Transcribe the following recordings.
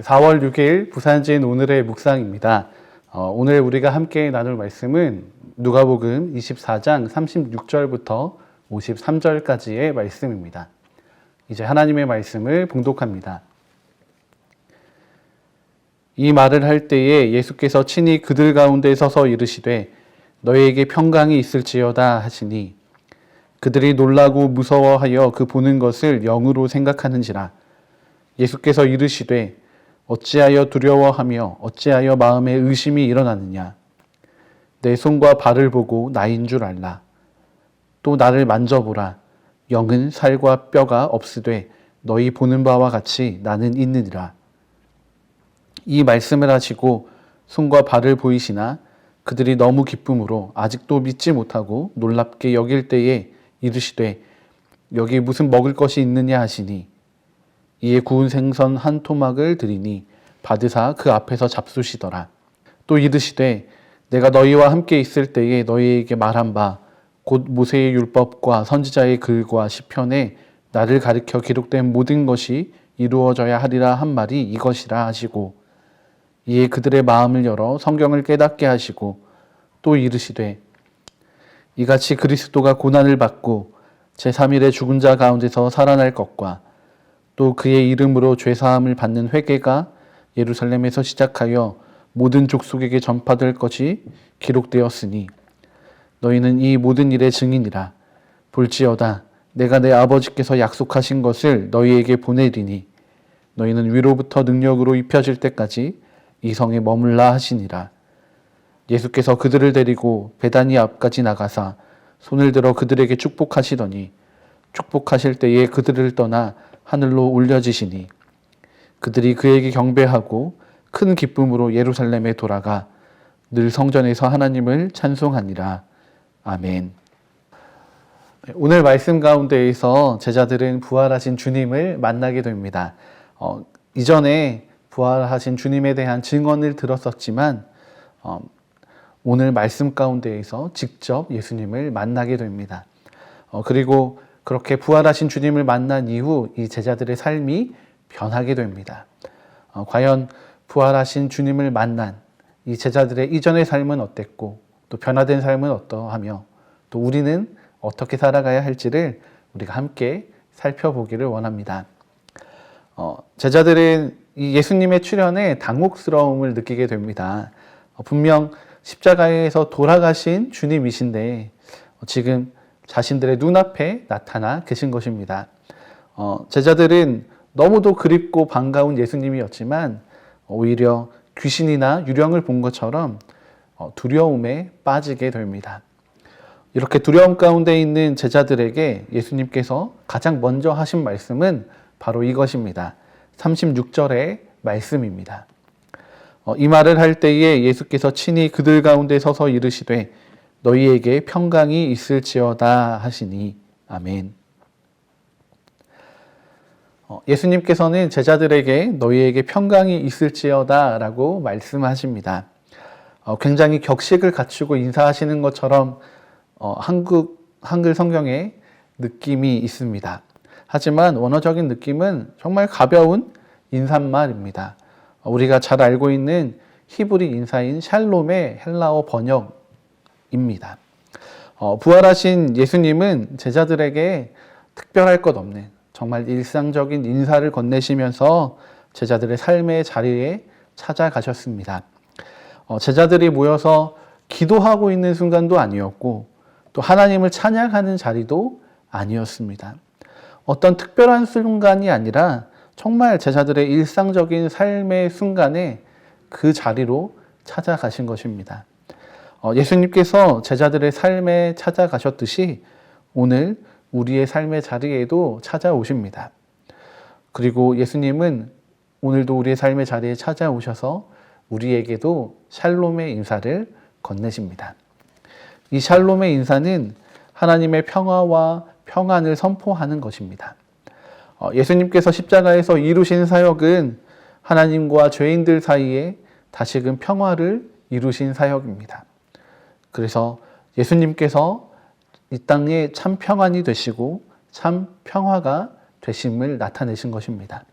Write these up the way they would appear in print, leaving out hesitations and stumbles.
4월 6일 부산진 오늘의 묵상입니다. 오늘 우리가 함께 나눌 말씀은 누가복음 24장 36절부터 53절까지의 말씀입니다. 이제 하나님의 말씀을 봉독합니다. 이 말을 할 때에 예수께서 친히 그들 가운데 서서 이르시되 너희에게 평강이 있을지어다 하시니 그들이 놀라고 무서워하여 그 보는 것을 영으로 생각하는지라. 예수께서 이르시되 어찌하여 두려워하며 어찌하여 마음에 의심이 일어나느냐. 내 손과 발을 보고 나인 줄 알라. 또 나를 만져보라. 영은 살과 뼈가 없으되 너희 보는 바와 같이 나는 있느니라. 이 말씀을 하시고 손과 발을 보이시나 그들이 너무 기쁨으로 아직도 믿지 못하고 놀랍게 여길 때에 이르시되 여기 무슨 먹을 것이 있느냐 하시니 이에 구운 생선 한 토막을 드리니 받으사 그 앞에서 잡수시더라. 또 이르시되 내가 너희와 함께 있을 때에 너희에게 말한 바 곧 모세의 율법과 선지자의 글과 시편에 나를 가리켜 기록된 모든 것이 이루어져야 하리라 한 말이 이것이라 하시고 이에 그들의 마음을 열어 성경을 깨닫게 하시고 또 이르시되 이같이 그리스도가 고난을 받고 제3일에 죽은 자 가운데서 살아날 것과 또 그의 이름으로 죄사함을 받는 회개가 예루살렘에서 시작하여 모든 족속에게 전파될 것이 기록되었으니 너희는 이 모든 일의 증인이라. 볼지어다 내가 내 아버지께서 약속하신 것을 너희에게 보내리니 너희는 위로부터 능력으로 입혀질 때까지 이 성에 머물라 하시니라. 예수께서 그들을 데리고 베다니 앞까지 나가사 손을 들어 그들에게 축복하시더니 축복하실 때에 그들을 떠나 하늘로 올려지시니 그들이 그에게 경배하고 큰 기쁨으로 예루살렘에 돌아가 늘 성전에서 하나님을 찬송하니라. 아멘. 오늘 말씀 가운데에서 제자들은 부활하신 주님을 만나게 됩니다. 이전에 부활하신 주님에 대한 증언을 들었었지만 오늘 말씀 가운데에서 직접 예수님을 만나게 됩니다. 그리고 그렇게 부활하신 주님을 만난 이후 이 제자들의 삶이 변하게 됩니다. 과연 부활하신 주님을 만난 이 제자들의 이전의 삶은 어땠고 또 변화된 삶은 어떠하며 또 우리는 어떻게 살아가야 할지를 우리가 함께 살펴보기를 원합니다. 제자들은 이 예수님의 출현에 당혹스러움을 느끼게 됩니다. 분명 십자가에서 돌아가신 주님이신데 지금 자신들의 눈앞에 나타나 계신 것입니다. 제자들은 너무도 그립고 반가운 예수님이었지만 오히려 귀신이나 유령을 본 것처럼 두려움에 빠지게 됩니다. 이렇게 두려움 가운데 있는 제자들에게 예수님께서 가장 먼저 하신 말씀은 바로 이것입니다. 36절의 말씀입니다. 이 말을 할 때에 예수께서 친히 그들 가운데 서서 이르시되 너희에게 평강이 있을지어다 하시니 아멘. 예수님께서는 제자들에게 너희에게 평강이 있을지어다 라고 말씀하십니다. 굉장히 격식을 갖추고 인사하시는 것처럼 한글 성경에 느낌이 있습니다. 하지만 원어적인 느낌은 정말 가벼운 인사말입니다. 우리가 잘 알고 있는 히브리 인사인 샬롬의 헬라어 번역입니다. 부활하신 예수님은 제자들에게 특별할 것 없는 정말 일상적인 인사를 건네시면서 제자들의 삶의 자리에 찾아가셨습니다. 제자들이 모여서 기도하고 있는 순간도 아니었고 또 하나님을 찬양하는 자리도 아니었습니다. 어떤 특별한 순간이 아니라 정말 제자들의 일상적인 삶의 순간에 그 자리로 찾아가신 것입니다. 예수님께서 제자들의 삶에 찾아가셨듯이 오늘 우리의 삶의 자리에도 찾아오십니다. 그리고 예수님은 오늘도 우리의 삶의 자리에 찾아오셔서 우리에게도 샬롬의 인사를 건네십니다. 이 샬롬의 인사는 하나님의 평화와 평안을 선포하는 것입니다. 예수님께서 십자가에서 이루신 사역은 하나님과 죄인들 사이에 다시금 평화를 이루신 사역입니다. 그래서 예수님께서 이 땅에 참 평안이 되시고 참 평화가 되심을 나타내신 것입니다.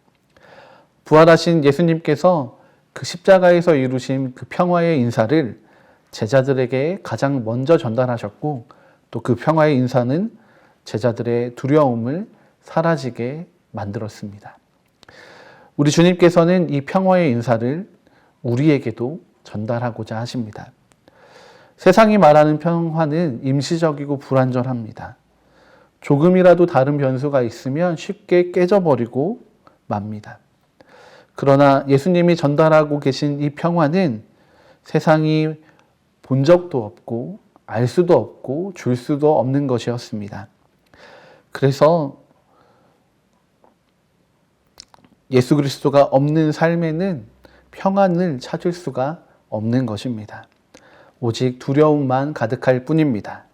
부활하신 예수님께서 그 십자가에서 이루신 그 평화의 인사를 제자들에게 가장 먼저 전달하셨고, 또 그 평화의 인사는 제자들의 두려움을 사라지게 만들었습니다. 우리 주님께서는 이 평화의 인사를 우리에게도 전달하고자 하십니다. 세상이 말하는 평화는 임시적이고 불완전합니다. 조금이라도 다른 변수가 있으면 쉽게 깨져버리고 맙니다. 그러나 예수님이 전달하고 계신 이 평화는 세상이 본 적도 없고 알 수도 없고 줄 수도 없는 것이었습니다. 그래서 예수 그리스도가 없는 삶에는 평안을 찾을 수가 없는 것입니다. 오직 두려움만 가득할 뿐입니다.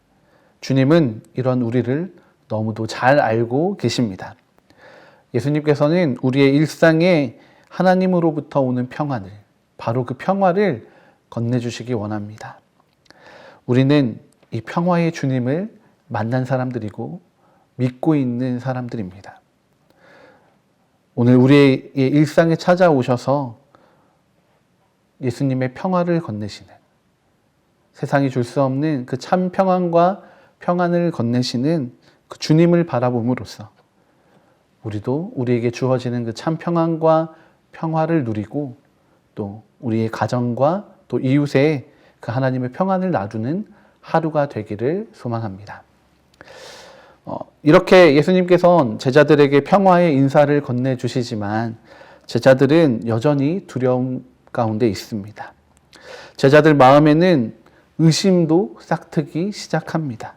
주님은 이런 우리를 너무도 잘 알고 계십니다. 예수님께서는 우리의 일상에 하나님으로부터 오는 평안을, 바로 그 평화를 건네주시기 원합니다. 우리는 이 평화의 주님을 만난 사람들이고 믿고 있는 사람들입니다. 오늘 우리의 일상에 찾아오셔서 예수님의 평화를 건네시는, 세상이 줄 수 없는 그 참 평안과 평안을 건네시는 그 주님을 바라봄으로써 우리도 우리에게 주어지는 그 참 평안과 평화를 누리고, 또 우리의 가정과 또 이웃에 그 하나님의 평안을 나누는 하루가 되기를 소망합니다. 이렇게 예수님께서는 제자들에게 평화의 인사를 건네주시지만 제자들은 여전히 두려움 가운데 있습니다. 제자들 마음에는 의심도 싹트기 시작합니다.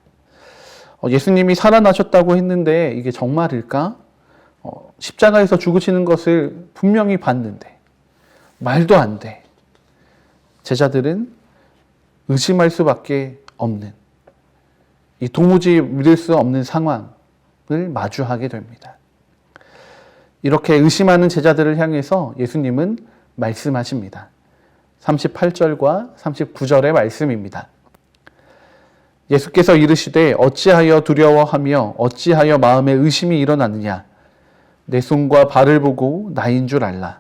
예수님이 살아나셨다고 했는데 이게 정말일까? 십자가에서 죽으시는 것을 분명히 봤는데 말도 안 돼. 제자들은 의심할 수밖에 없는, 이 도무지 믿을 수 없는 상황을 마주하게 됩니다. 이렇게 의심하는 제자들을 향해서 예수님은 말씀하십니다. 38절과 39절의 말씀입니다. 예수께서 이르시되 어찌하여 두려워하며 어찌하여 마음에 의심이 일어나느냐. 내 손과 발을 보고 나인 줄 알라.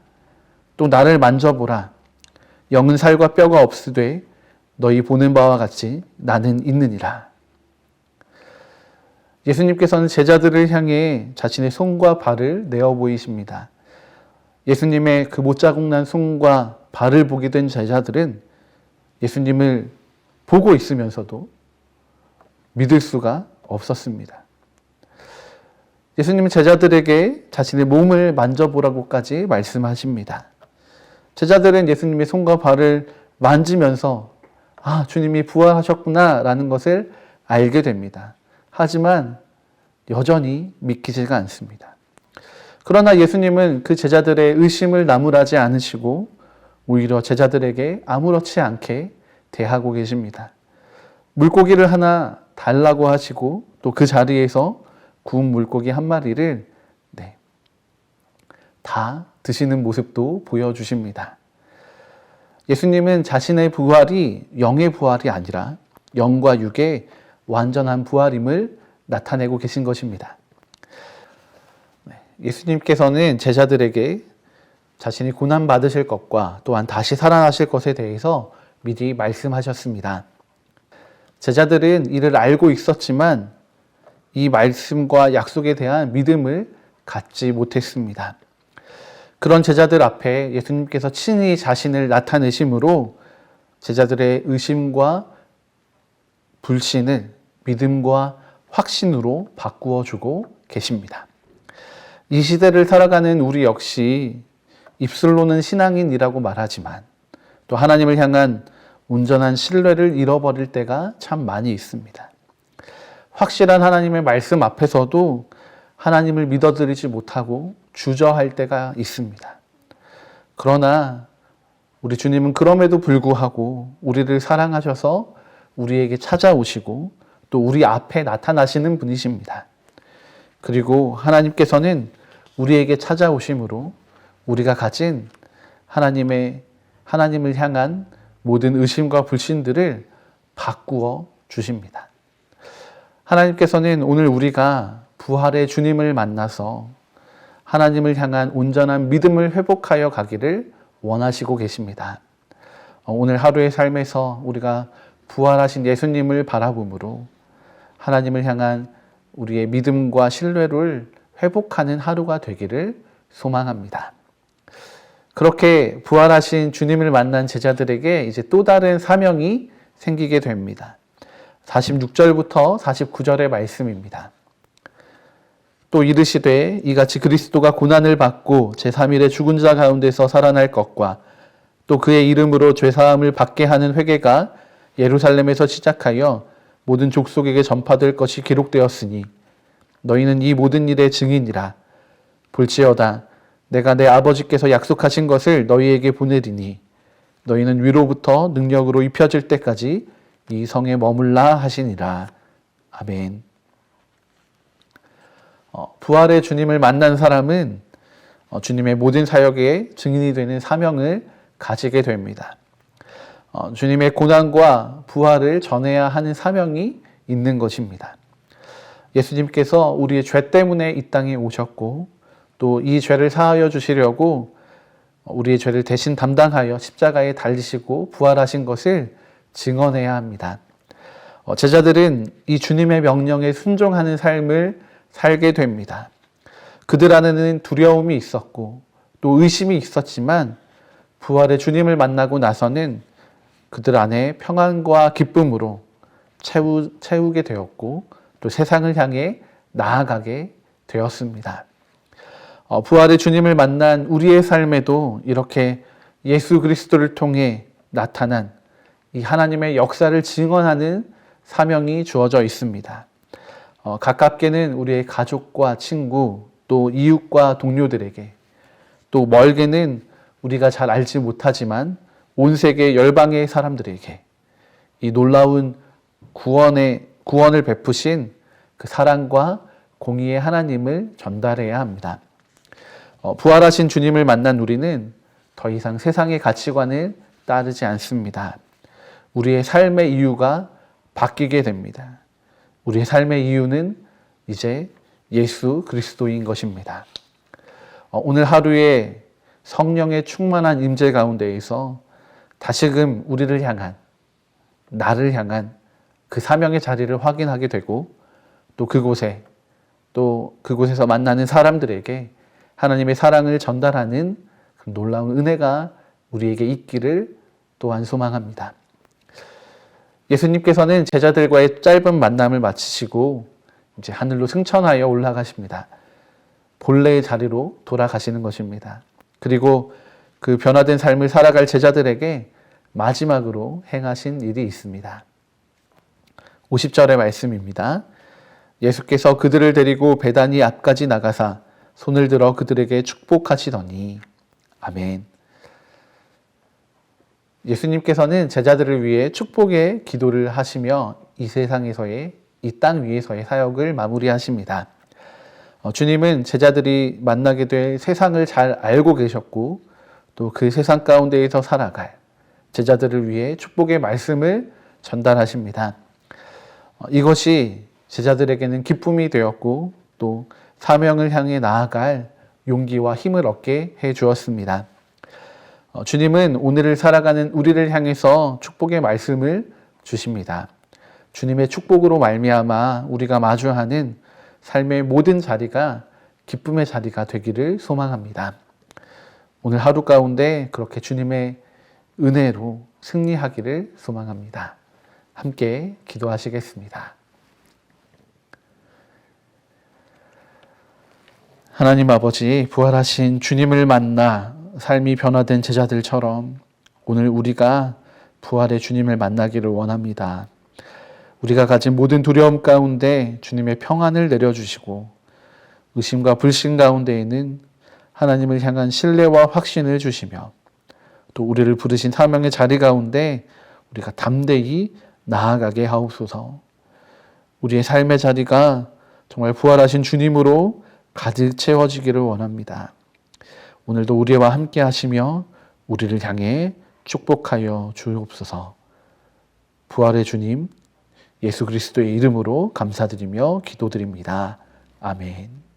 또 나를 만져보라. 영은 살과 뼈가 없으되 너희 보는 바와 같이 나는 있느니라. 예수님께서는 제자들을 향해 자신의 손과 발을 내어 보이십니다. 예수님의 그 못자국 난 손과 발을 보게 된 제자들은 예수님을 보고 있으면서도 믿을 수가 없었습니다. 예수님은 제자들에게 자신의 몸을 만져보라고까지 말씀하십니다. 제자들은 예수님의 손과 발을 만지면서 주님이 부활하셨구나 라는 것을 알게 됩니다. 하지만 여전히 믿기지가 않습니다. 그러나 예수님은 그 제자들의 의심을 나무라지 않으시고 오히려 제자들에게 아무렇지 않게 대하고 계십니다. 물고기를 하나 달라고 하시고 또 그 자리에서 구운 물고기 한 마리를 다 드시는 모습도 보여주십니다. 예수님은 자신의 부활이 영의 부활이 아니라 영과 육의 완전한 부활임을 나타내고 계신 것입니다. 예수님께서는 제자들에게 자신이 고난받으실 것과 또한 다시 살아나실 것에 대해서 미리 말씀하셨습니다. 제자들은 이를 알고 있었지만 이 말씀과 약속에 대한 믿음을 갖지 못했습니다. 그런 제자들 앞에 예수님께서 친히 자신을 나타내심으로 제자들의 의심과 불신을 믿음과 확신으로 바꾸어 주고 계십니다. 이 시대를 살아가는 우리 역시 입술로는 신앙인이라고 말하지만 또 하나님을 향한 온전한 신뢰를 잃어버릴 때가 참 많이 있습니다. 확실한 하나님의 말씀 앞에서도 하나님을 믿어드리지 못하고 주저할 때가 있습니다. 그러나 우리 주님은 그럼에도 불구하고 우리를 사랑하셔서 우리에게 찾아오시고 또 우리 앞에 나타나시는 분이십니다. 그리고 하나님께서는 우리에게 찾아오심으로 우리가 가진 하나님을 향한 모든 의심과 불신들을 바꾸어 주십니다. 하나님께서는 오늘 우리가 부활의 주님을 만나서 하나님을 향한 온전한 믿음을 회복하여 가기를 원하시고 계십니다. 오늘 하루의 삶에서 우리가 부활하신 예수님을 바라봄으로 하나님을 향한 우리의 믿음과 신뢰를 회복하는 하루가 되기를 소망합니다. 그렇게 부활하신 주님을 만난 제자들에게 이제 또 다른 사명이 생기게 됩니다. 46절부터 49절의 말씀입니다. 또 이르시되 이같이 그리스도가 고난을 받고 제3일에 죽은 자 가운데서 살아날 것과 또 그의 이름으로 죄사함을 받게 하는 회개가 예루살렘에서 시작하여 모든 족속에게 전파될 것이 기록되었으니 너희는 이 모든 일의 증인이라. 볼지어다 내가 내 아버지께서 약속하신 것을 너희에게 보내리니 너희는 위로부터 능력으로 입혀질 때까지 이 성에 머물라 하시니라. 아멘. 부활의 주님을 만난 사람은 주님의 모든 사역의 증인이 되는 사명을 가지게 됩니다. 주님의 고난과 부활을 전해야 하는 사명이 있는 것입니다. 예수님께서 우리의 죄 때문에 이 땅에 오셨고 또 이 죄를 사하여 주시려고 우리의 죄를 대신 담당하여 십자가에 달리시고 부활하신 것을 증언해야 합니다. 제자들은 이 주님의 명령에 순종하는 삶을 살게 됩니다. 그들 안에는 두려움이 있었고 또 의심이 있었지만 부활의 주님을 만나고 나서는 그들 안에 평안과 기쁨으로 채우게 되었고 또 세상을 향해 나아가게 되었습니다. 부활의 주님을 만난 우리의 삶에도 이렇게 예수 그리스도를 통해 나타난 이 하나님의 역사를 증언하는 사명이 주어져 있습니다. 가깝게는 우리의 가족과 친구, 또 이웃과 동료들에게, 또 멀게는 우리가 잘 알지 못하지만 온 세계 열방의 사람들에게 이 놀라운 구원을 베푸신 그 사랑과 공의의 하나님을 전달해야 합니다. 부활하신 주님을 만난 우리는 더 이상 세상의 가치관을 따르지 않습니다. 우리의 삶의 이유가 바뀌게 됩니다. 우리의 삶의 이유는 이제 예수 그리스도인 것입니다. 오늘 하루에 성령의 충만한 임재 가운데에서 다시금 우리를 향한, 나를 향한 그 사명의 자리를 확인하게 되고 또 그곳에서 만나는 사람들에게 하나님의 사랑을 전달하는 그 놀라운 은혜가 우리에게 있기를 또한 소망합니다. 예수님께서는 제자들과의 짧은 만남을 마치시고 이제 하늘로 승천하여 올라가십니다. 본래의 자리로 돌아가시는 것입니다. 그리고 그 변화된 삶을 살아갈 제자들에게 마지막으로 행하신 일이 있습니다. 50절의 말씀입니다. 예수께서 그들을 데리고 베다니 앞까지 나가사 손을 들어 그들에게 축복하시더니. 아멘. 예수님께서는 제자들을 위해 축복의 기도를 하시며 이 세상에서의, 이 땅 위에서의 사역을 마무리하십니다. 주님은 제자들이 만나게 될 세상을 잘 알고 계셨고 또 그 세상 가운데에서 살아갈 제자들을 위해 축복의 말씀을 전달하십니다. 이것이 제자들에게는 기쁨이 되었고 또 사명을 향해 나아갈 용기와 힘을 얻게 해 주었습니다. 주님은 오늘을 살아가는 우리를 향해서 축복의 말씀을 주십니다. 주님의 축복으로 말미암아 우리가 마주하는 삶의 모든 자리가 기쁨의 자리가 되기를 소망합니다. 오늘 하루 가운데 그렇게 주님의 은혜로 승리하기를 소망합니다. 함께 기도하시겠습니다. 하나님 아버지, 부활하신 주님을 만나 삶이 변화된 제자들처럼 오늘 우리가 부활의 주님을 만나기를 원합니다. 우리가 가진 모든 두려움 가운데 주님의 평안을 내려주시고 의심과 불신 가운데에는 하나님을 향한 신뢰와 확신을 주시며 또 우리를 부르신 사명의 자리 가운데 우리가 담대히 나아가게 하옵소서. 우리의 삶의 자리가 정말 부활하신 주님으로 가득 채워지기를 원합니다. 오늘도 우리와 함께 하시며 우리를 향해 축복하여 주옵소서. 부활의 주님 예수 그리스도의 이름으로 감사드리며 기도드립니다. 아멘.